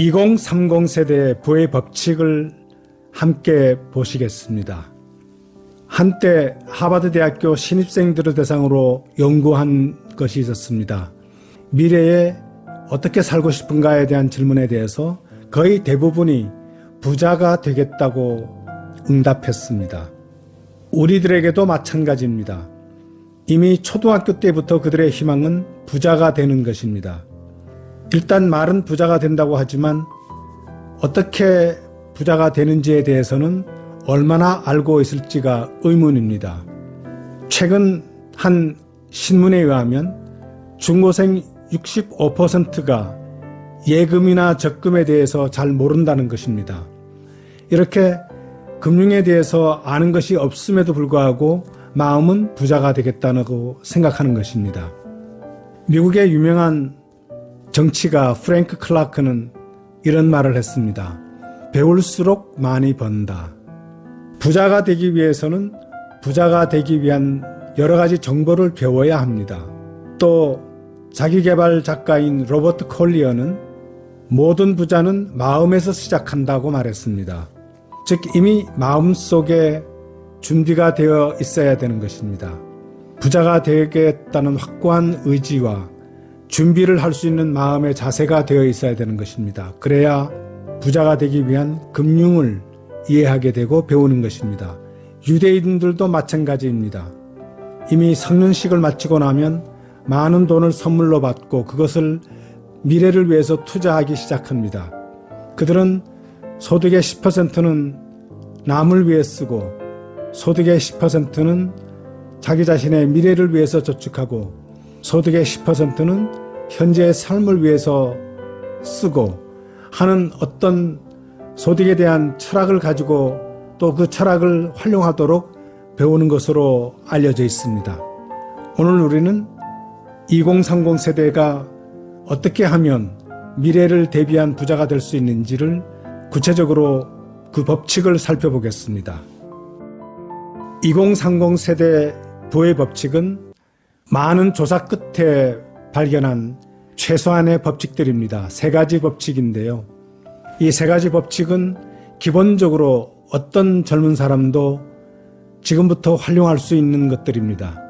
2030 세대의 부의 법칙을 함께 보시겠습니다. 한때 하버드 대학교 신입생들을 대상으로 연구한 것이 있었습니다. 미래에 어떻게 살고 싶은가에 대한 질문에 대해서 거의 대부분이 부자가 되겠다고 응답했습니다. 우리들에게도 마찬가지입니다. 이미 초등학교 때부터 그들의 희망은 부자가 되는 것입니다. 일단 말은 부자가 된다고 하지만 어떻게 부자가 되는지에 대해서는 얼마나 알고 있을지가 의문입니다. 최근 한 신문에 의하면 중고생 65%가 예금이나 적금에 대해서 잘 모른다는 것입니다. 이렇게 금융에 대해서 아는 것이 없음에도 불구하고 마음은 부자가 되겠다고 생각하는 것입니다. 미국의 유명한 정치가 프랭크 클라크는 이런 말을 했습니다. 배울수록 많이 번다. 부자가 되기 위해서는 부자가 되기 위한 여러 가지 정보를 배워야 합니다. 또 자기계발 작가인 로버트 콜리어는 모든 부자는 마음에서 시작한다고 말했습니다. 즉 이미 마음속에 준비가 되어 있어야 되는 것입니다. 부자가 되겠다는 확고한 의지와 준비를 할 수 있는 마음의 자세가 되어 있어야 되는 것입니다. 그래야 부자가 되기 위한 금융을 이해하게 되고 배우는 것입니다. 유대인들도 마찬가지입니다. 이미 성년식을 마치고 나면 많은 돈을 선물로 받고 그것을 미래를 위해서 투자하기 시작합니다. 그들은 소득의 10%는 남을 위해 쓰고 소득의 10%는 자기 자신의 미래를 위해서 저축하고 소득의 10%는 현재의 삶을 위해서 쓰고 하는 어떤 소득에 대한 철학을 가지고 또 그 철학을 활용하도록 배우는 것으로 알려져 있습니다. 오늘 우리는 2030 세대가 어떻게 하면 미래를 대비한 부자가 될 수 있는지를 구체적으로 그 법칙을 살펴보겠습니다. 2030 세대 부의 법칙은 많은 조사 끝에 발견한 최소한의 법칙들입니다. 세 가지 법칙인데요. 이 세 가지 법칙은 기본적으로 어떤 젊은 사람도 지금부터 활용할 수 있는 것들입니다.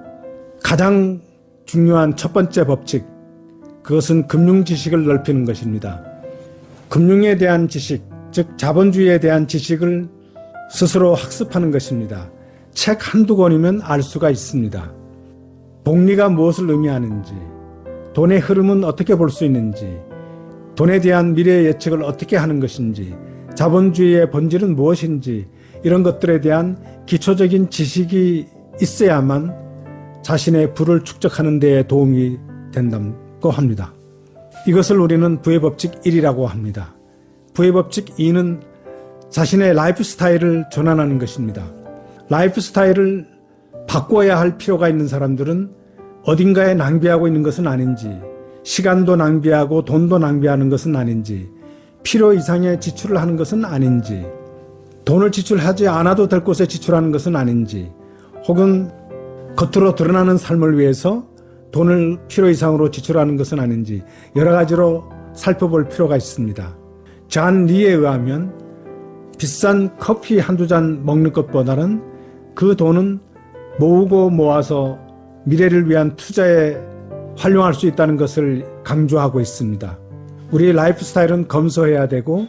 가장 중요한 첫 번째 법칙, 그것은 금융 지식을 넓히는 것입니다. 금융에 대한 지식, 즉 자본주의에 대한 지식을 스스로 학습하는 것입니다. 책 한두 권이면 알 수가 있습니다. 복리가 무엇을 의미하는지, 돈의 흐름은 어떻게 볼 수 있는지, 돈에 대한 미래 예측을 어떻게 하는 것인지, 자본주의의 본질은 무엇인지 이런 것들에 대한 기초적인 지식이 있어야만 자신의 부를 축적하는 데 도움이 된다고 합니다. 이것을 우리는 부의 법칙 1이라고 합니다. 부의 법칙 2는 자신의 라이프 스타일을 전환하는 것입니다. 라이프 스타일을 바꿔야 할 필요가 있는 사람들은 어딘가에 낭비하고 있는 것은 아닌지, 시간도 낭비하고 돈도 낭비하는 것은 아닌지, 필요 이상의 지출을 하는 것은 아닌지, 돈을 지출하지 않아도 될 곳에 지출하는 것은 아닌지, 혹은 겉으로 드러나는 삶을 위해서 돈을 필요 이상으로 지출하는 것은 아닌지 여러 가지로 살펴볼 필요가 있습니다. 잔 리에 의하면 비싼 커피 한두 잔 먹는 것보다는 그 돈은 모으고 모아서 미래를 위한 투자에 활용할 수 있다는 것을 강조하고 있습니다. 우리의 라이프 스타일은 검소해야 되고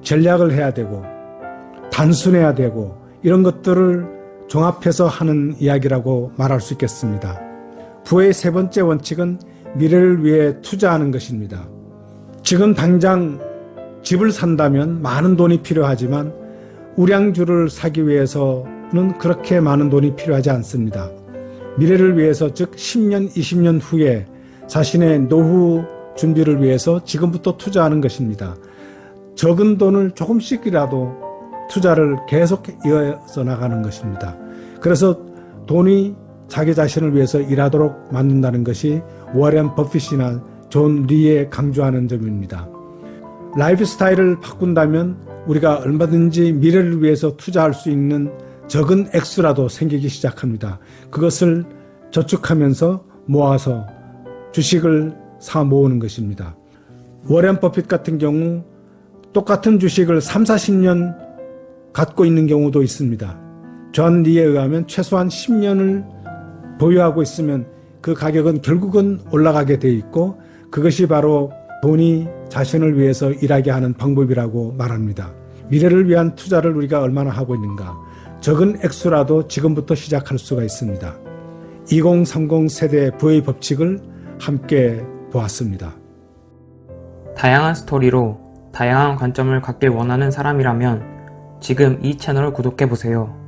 전략을 해야 되고 단순해야 되고 이런 것들을 종합해서 하는 이야기라고 말할 수 있겠습니다. 부의 세 번째 원칙은 미래를 위해 투자하는 것입니다. 지금 당장 집을 산다면 많은 돈이 필요하지만 우량주를 사기 위해서는 그렇게 많은 돈이 필요하지 않습니다. 미래를 위해서, 즉 10년, 20년 후에 자신의 노후 준비를 위해서 지금부터 투자하는 것입니다. 적은 돈을 조금씩이라도 투자를 계속 이어서 나가는 것입니다. 그래서 돈이 자기 자신을 위해서 일하도록 만든다는 것이 워렌 버핏이나 존 리에 강조하는 점입니다. 라이프 스타일을 바꾼다면 우리가 얼마든지 미래를 위해서 투자할 수 있는 적은 액수라도 생기기 시작합니다. 그것을 저축하면서 모아서 주식을 사 모으는 것입니다. 워렌 버핏 같은 경우 똑같은 주식을 3, 40년 갖고 있는 경우도 있습니다. 존 리에 의하면 최소한 10년을 보유하고 있으면 그 가격은 결국은 올라가게 돼 있고 그것이 바로 돈이 자신을 위해서 일하게 하는 방법이라고 말합니다. 미래를 위한 투자를 우리가 얼마나 하고 있는가? 적은 액수라도 지금부터 시작할 수가 있습니다. 2030 세대 부의 법칙을 함께 보았습니다. 다양한 스토리로 다양한 관점을 갖길 원하는 사람이라면 지금 이 채널을 구독해보세요.